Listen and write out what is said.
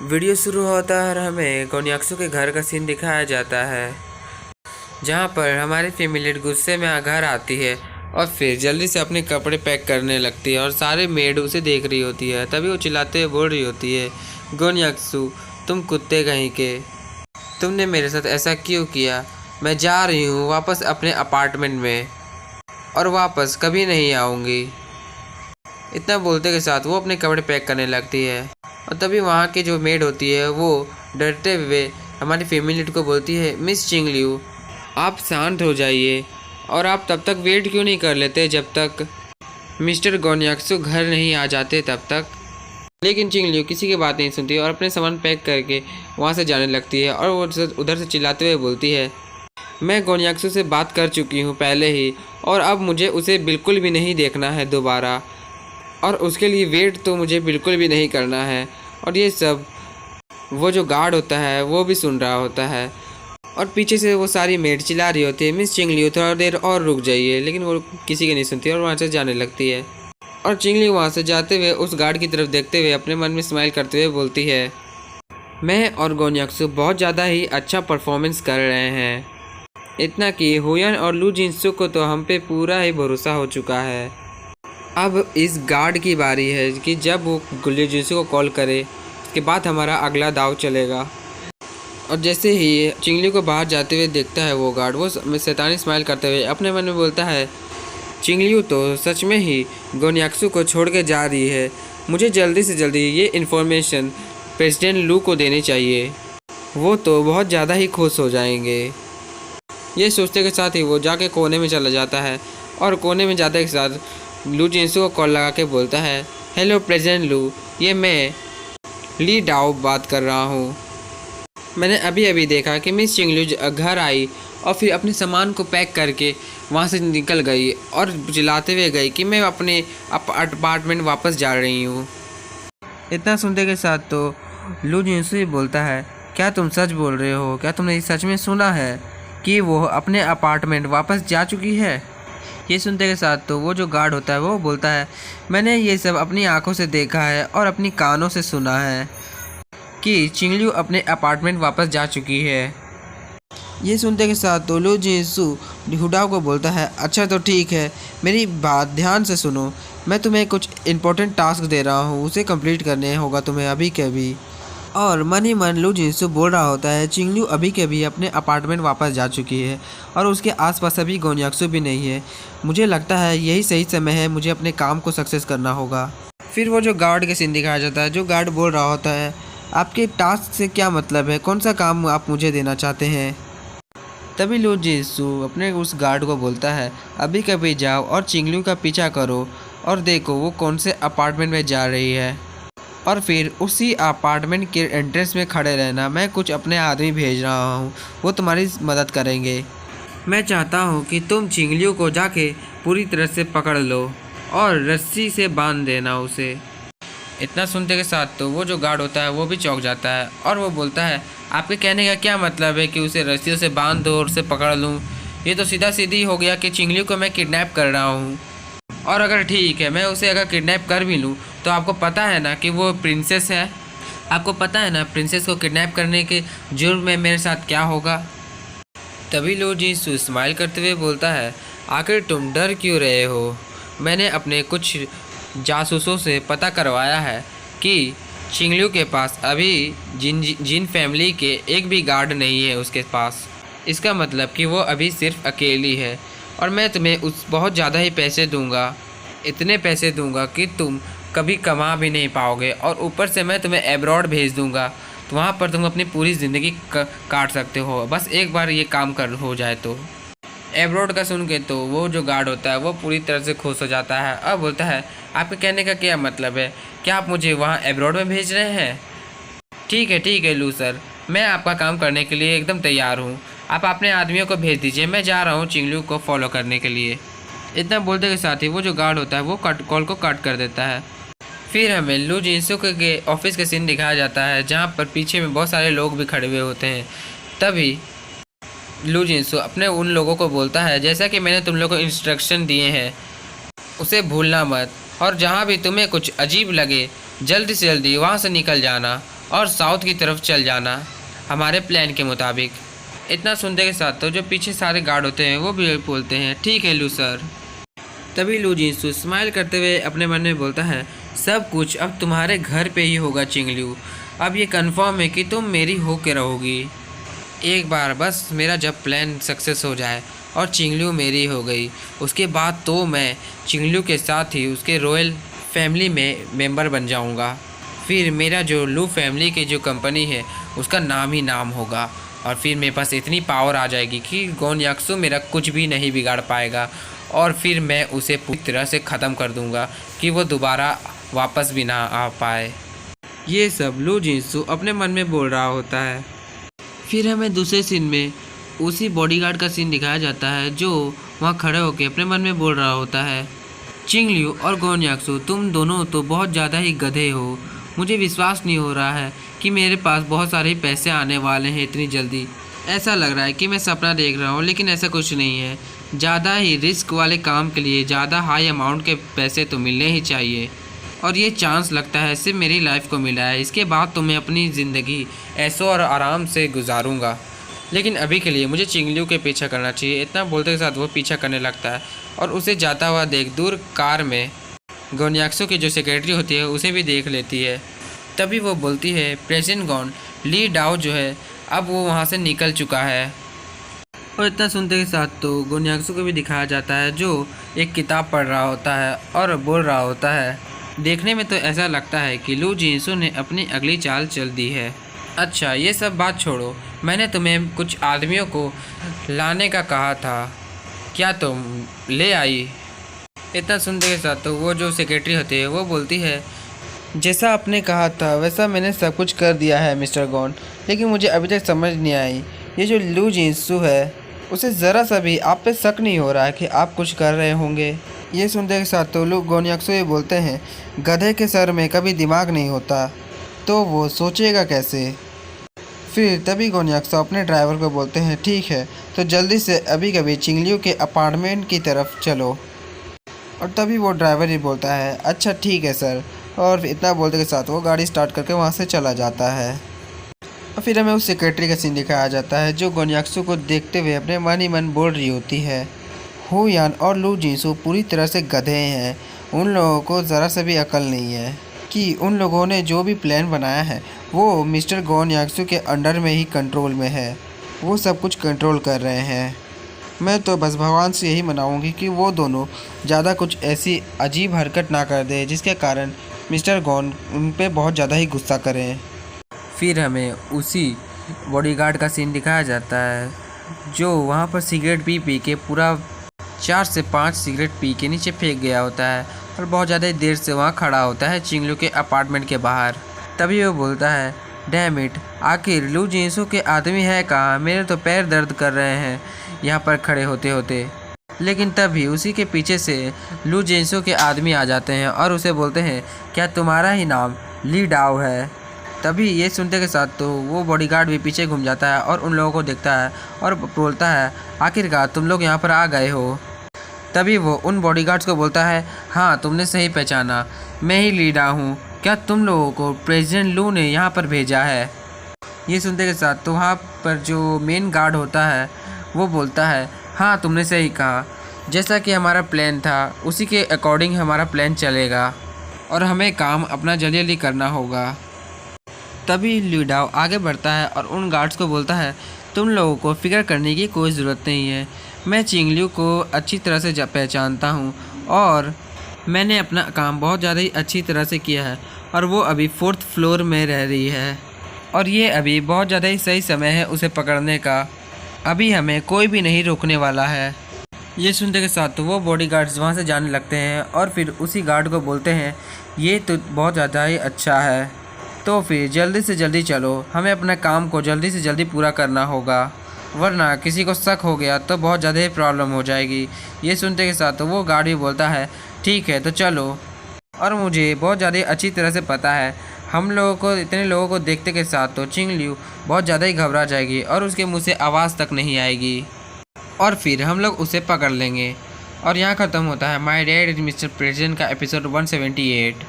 Video शुरू होता है और हमें गोन्याक्सू के घर का सीन दिखाया जाता है, जहाँ पर हमारी फैमिली गुस्से में घर आती है और फिर जल्दी से अपने कपड़े पैक करने लगती है और सारे मेड उसे देख रही होती है। तभी वो चिल्लाते हुए बोल रही होती है, गोन्याक्सू तुम कुत्ते कहीं के, तुमने मेरे साथ ऐसा क्यों किया? मैं जा रही हूँ वापस अपने अपार्टमेंट में और वापस कभी नहीं आऊँगी। इतना बोलते के साथ वो अपने कपड़े पैक करने लगती है और तभी वहाँ की जो मेड होती है वो डरते हुए हमारी फैमिली को बोलती है, मिस चिंगलियू आप शांत हो जाइए और आप तब तक वेट क्यों नहीं कर लेते जब तक मिस्टर गोन्याक्सू घर नहीं आ जाते तब तक। लेकिन चिंगलियू किसी की बात नहीं सुनती और अपने सामान पैक करके वहाँ से जाने लगती है और वो उधर से चिल्लाते हुए बोलती है, मैं गोन्याक्सू से बात कर चुकी हूँ पहले ही और अब मुझे उसे बिल्कुल भी नहीं देखना है दोबारा, और उसके लिए वेट तो मुझे बिल्कुल भी नहीं करना है। और ये सब वो जो गार्ड होता है वो भी सुन रहा होता है और पीछे से वो सारी मेड चिल्ला रही होती है, मिस चिंगलियू थोड़ा देर और रुक जाइए, लेकिन वो किसी की नहीं सुनती और वहाँ से जाने लगती है। और चिंगलियू वहाँ से जाते हुए उस गार्ड की तरफ देखते हुए अपने मन में स्माइल करते हुए बोलती है, मैं और गोन्याक्सू बहुत ज़्यादा ही अच्छा परफॉर्मेंस कर रहे हैं, इतना कि हुयन और लू जिनसू को तो हम पे पूरा ही भरोसा हो चुका है। अब इस गार्ड की बारी है कि जब वो लू जिनसू को कॉल करे उसके बाद हमारा अगला दाव चलेगा। और जैसे ही चिंगलियू को बाहर जाते हुए देखता है वो गार्ड, वो शैतानी स्माइल करते हुए अपने मन में बोलता है, चिंगलियू तो सच में ही गोन्याक्सू को छोड़ के जा रही है, मुझे जल्दी से जल्दी ये इन्फॉर्मेशन प्रेसिडेंट लू को देनी चाहिए, वो तो बहुत ज़्यादा ही खुश हो जाएंगे। ये सोचते के साथ ही वो जाके कोने में चला जाता है और कोने में जाते के साथ लू जिनसू को कॉल लगा के बोलता है, हेलो प्रेसिडेंट लू, ये मैं ली डाओ बात कर रहा हूँ। मैंने अभी अभी देखा कि मिस चिंगलियू घर आई और फिर अपने सामान को पैक करके वहाँ से निकल गई और चिल्लाते हुए गई कि मैं अपने अपार्टमेंट वापस जा रही हूँ। इतना सुनते के साथ तो लू जिनसू ही बोलता है, क्या तुम सच बोल रहे हो? क्या तुमने सच में सुना है कि वो अपने अपार्टमेंट वापस जा चुकी है? ये सुनते के साथ तो वो जो गार्ड होता है वो बोलता है, मैंने ये सब अपनी आंखों से देखा है और अपनी कानों से सुना है कि चिंगलियू अपने अपार्टमेंट वापस जा चुकी है। ये सुनते के साथ तो लू जिनसू हुडाओ को बोलता है, अच्छा तो ठीक है, मेरी बात ध्यान से सुनो, मैं तुम्हें कुछ इम्पोर्टेंट टास्क दे रहा हूँ, उसे कंप्लीट करने होगा तुम्हें अभी के अभी। और मन ही मन लू जिनसू बोल रहा होता है, चिंगलियू अभी के अभी अपने अपार्टमेंट वापस जा चुकी है और उसके आसपास अभी गोन्याक्सू भी नहीं है, मुझे लगता है यही सही समय है, मुझे अपने काम को सक्सेस करना होगा। फिर वो जो गार्ड के सीन दिखाया जाता है, जो गार्ड बोल रहा होता है, आपके टास्क से क्या मतलब है, कौन सा काम आप मुझे देना चाहते हैं? तभी लू जिनसू अपने उस गार्ड को बोलता है, अभी कभी जाओ और चिंगलियू का पीछा करो और देखो वो कौन से अपार्टमेंट में जा रही है, और फिर उसी अपार्टमेंट के एंट्रेंस में खड़े रहना, मैं कुछ अपने आदमी भेज रहा हूँ, वो तुम्हारी मदद करेंगे। मैं चाहता हूँ कि तुम चिंगलियू को जाके पूरी तरह से पकड़ लो और रस्सी से बांध देना उसे। इतना सुनते के साथ तो वो जो गार्ड होता है वो भी चौंक जाता है और वो बोलता है, आपके कहने का क्या मतलब है कि उसे रस्सियों से बांध दो और उसे पकड़ लूँ? ये तो सीधा सीधी हो गया कि चिंगलियू को मैं किडनैप कर रहा हूँ, और अगर ठीक है मैं उसे अगर किडनैप कर भी लूँ तो आपको पता है ना कि वो प्रिंसेस है, आपको पता है ना प्रिंसेस को किडनैप करने के जुर्म में मेरे साथ क्या होगा। तभी लू जिनसू स्माइल करते हुए बोलता है, आखिर तुम डर क्यों रहे हो? मैंने अपने कुछ जासूसों से पता करवाया है कि चिंगलियू के पास अभी जिन फैमिली के एक भी गार्ड नहीं है उसके पास, इसका मतलब कि वो अभी सिर्फ अकेली है, और मैं तुम्हें उस बहुत ज़्यादा ही पैसे दूंगा, इतने पैसे दूंगा कि तुम कभी कमा भी नहीं पाओगे, और ऊपर से मैं तुम्हें एब्रॉड भेज दूंगा, तो वहाँ पर तुम अपनी पूरी ज़िंदगी काट सकते हो, बस एक बार ये काम कर हो जाए तो। एब्रॉड का सुन के तो वो जो गार्ड होता है वो पूरी तरह से खुश हो जाता है और बोलता है, आपके कहने का क्या मतलब है, क्या आप मुझे वहाँ एब्रॉड में भेज रहे हैं? ठीक है लू सर, मैं आपका काम करने के लिए एकदम तैयार हूँ, आप अपने आदमियों को भेज दीजिए, मैं जा रहा हूँ चिंगलियू को फॉलो करने के लिए। इतना बोलते के साथ ही वो जो गार्ड होता है वो कॉल को काट कर देता है। फिर हमें लू जिनसू के ऑफिस के सीन दिखाया जाता है, जहाँ पर पीछे में बहुत सारे लोग भी खड़े हुए होते हैं। तभी लू जिनसू अपने उन लोगों को बोलता है, जैसा कि मैंने तुम लोगों को इंस्ट्रक्शन दिए हैं उसे भूलना मत, और जहाँ भी तुम्हें कुछ अजीब लगे जल्दी से जल्दी वहाँ से निकल जाना, और साउथ की तरफ चल जाना हमारे प्लान के मुताबिक। इतना सुनने के साथ तो जो पीछे सारे गार्ड होते हैं वो भी बोलते हैं ठीक है लू सर। तभी लू जिनसू स्माइल करते हुए अपने मन में बोलता है सब कुछ अब तुम्हारे घर पे ही होगा चिंगलू, अब ये कंफर्म है कि तुम मेरी हो के रहोगी। एक बार बस मेरा जब प्लान सक्सेस हो जाए और चिंगलू मेरी हो गई, उसके बाद तो मैं चिंगलू के साथ ही उसके रॉयल फैमिली में मेंबर बन जाऊंगा। फिर मेरा जो लू फैमिली की जो कंपनी है उसका नाम ही नाम होगा, और फिर मेरे पास इतनी पावर आ जाएगी कि गोन याक्सू मेरा कुछ भी नहीं बिगाड़ पाएगा, और फिर मैं उसे पूरी तरह से ख़त्म कर दूंगा कि वो दोबारा वापस भी ना आ पाए। ये सब लू जिनसू अपने मन में बोल रहा होता है। फिर हमें दूसरे सीन में उसी बॉडीगार्ड का सीन दिखाया जाता है जो वहाँ खड़े होकर अपने मन में बोल रहा होता है चिंगलू और गोन याक्सू तुम दोनों तो बहुत ज़्यादा ही गधे हो, मुझे विश्वास नहीं हो रहा है कि मेरे पास बहुत सारे पैसे आने वाले हैं इतनी जल्दी। ऐसा लग रहा है कि मैं सपना देख रहा हूँ, लेकिन ऐसा कुछ नहीं है। ज़्यादा ही रिस्क वाले काम के लिए ज़्यादा हाई अमाउंट के पैसे तो मिलने ही चाहिए, और ये चांस लगता है सिर्फ मेरी लाइफ को मिला है। इसके बाद तो मैं अपनी ज़िंदगी ऐशो और आराम से गुजारूंगा, लेकिन अभी के लिए मुझे चिंगलू के पीछा करना चाहिए। इतना बोलते के साथ वो पीछा करने लगता है और उसे जाता हुआ देख दूर कार में गोन याक्सू की जो सेक्रेटरी होती है उसे भी देख लेती है। तभी वो बोलती है प्रेसिडेंट गोन ली डाओ जो है अब वो वहाँ से निकल चुका है। और इतना सुनते के साथ तो गोन याक्सू को भी दिखाया जाता है जो एक किताब पढ़ रहा होता है और बोल रहा होता है देखने में तो ऐसा लगता है कि लू जिनसू ने अपनी अगली चाल चल दी है। अच्छा ये सब बात छोड़ो, मैंने तुम्हें कुछ आदमियों को लाने का कहा था, क्या तुम ले आई? इतना सुनते के साथ तो वो जो सेक्रेटरी होती है वो बोलती है जैसा आपने कहा था वैसा मैंने सब कुछ कर दिया है मिस्टर गोन, लेकिन मुझे अभी तक समझ नहीं आई ये जो लू जिनसू है उसे ज़रा सा भी आप पे शक नहीं हो रहा है कि आप कुछ कर रहे होंगे। ये सुनते के साथ तो लू गोन याक्सू ये बोलते हैं गधे के सर में कभी दिमाग नहीं होता तो वो सोचेगा कैसे। फिर तभी गोन याक्सू अपने ड्राइवर को बोलते हैं ठीक है तो जल्दी से अभी कभी चिंगलू के अपार्टमेंट की तरफ चलो। और तभी वो ड्राइवर ही बोलता है अच्छा ठीक है सर, और इतना बोलते के साथ वो गाड़ी स्टार्ट करके वहाँ से चला जाता है। और फिर हमें उस सेक्रेटरी का सीन दिखाया जाता है जो गोन याक्सू को देखते हुए अपने मन ही मन बोल रही होती है हु यान और लू जिनसू पूरी तरह से गधे हैं, उन लोगों को ज़रा सा भी अकल नहीं है कि उन लोगों ने जो भी प्लान बनाया है वो मिस्टर गोन याक्सू के अंडर में ही कंट्रोल में है, वो सब कुछ कंट्रोल कर रहे हैं। मैं तो बस भगवान से यही मनाऊंगी कि वो दोनों ज़्यादा कुछ ऐसी अजीब हरकत ना कर दे जिसके कारण मिस्टर गोन उन पे बहुत ज़्यादा ही गुस्सा करें। फिर हमें उसी बॉडीगार्ड का सीन दिखाया जाता है जो वहाँ पर सिगरेट पी के पूरा 4 से 5 सिगरेट पी के नीचे फेंक गया होता है और बहुत ज़्यादा देर से वहाँ खड़ा होता है चिंगलू के अपार्टमेंट के बाहर। तभी वो बोलता है डैम इट, आखिर लू जिनसू के आदमी है कहाँ, मेरे तो पैर दर्द कर रहे हैं यहाँ पर खड़े होते होते। लेकिन तभी उसी के पीछे से लू जिनसू के आदमी आ जाते हैं और उसे बोलते हैं क्या तुम्हारा ही नाम ली डाओ है? तभी ये सुनते के साथ तो वो बॉडीगार्ड भी पीछे घूम जाता है और उन लोगों को देखता है और बोलता है आखिरकार तुम लोग यहाँ पर आ गए हो। तभी वो उन बॉडीगार्ड्स को बोलता है हाँ तुमने सही पहचाना, मैं ही ली डाओ हूँ, क्या तुम लोगों को प्रेसिडेंट लू ने यहाँ पर भेजा है? ये सुनते के साथ तो वहाँ पर जो मेन गार्ड होता है वो बोलता है हाँ तुमने सही कहा, जैसा कि हमारा प्लान था उसी के अकॉर्डिंग हमारा प्लान चलेगा और हमें काम अपना जल्दी जल्दी करना होगा। तभी ली डाओ आगे बढ़ता है और उन गार्ड्स को बोलता है तुम लोगों को फिक्र करने की कोई ज़रूरत नहीं है, मैं चिंगलू को अच्छी तरह से पहचानता हूँ और मैंने अपना काम बहुत ज़्यादा ही अच्छी तरह से किया है और वो अभी 4th फ्लोर में रह रही है और ये अभी बहुत ज़्यादा ही सही समय है उसे पकड़ने का, अभी हमें कोई भी नहीं रोकने वाला है। ये सुनते के साथ तो वो बॉडीगार्ड्स वहाँ से जाने लगते हैं और फिर उसी गार्ड को बोलते हैं ये तो बहुत ज़्यादा ही अच्छा है, तो फिर जल्दी से जल्दी चलो, हमें अपने काम को जल्दी से जल्दी पूरा करना होगा वरना किसी को शक हो गया तो बहुत ज़्यादा ही प्रॉब्लम हो जाएगी। ये सुनते के साथ तो वो गार्ड भी बोलता है ठीक है तो चलो, और मुझे बहुत ज़्यादा अच्छी तरह से पता है हम लोगों को इतने लोगों को देखते के साथ तो चिंगलू बहुत ज़्यादा ही घबरा जाएगी और उसके मुंह से आवाज़ तक नहीं आएगी और फिर हम लोग उसे पकड़ लेंगे। और यहाँ ख़त्म होता है my dad is mister president का एपिसोड 178।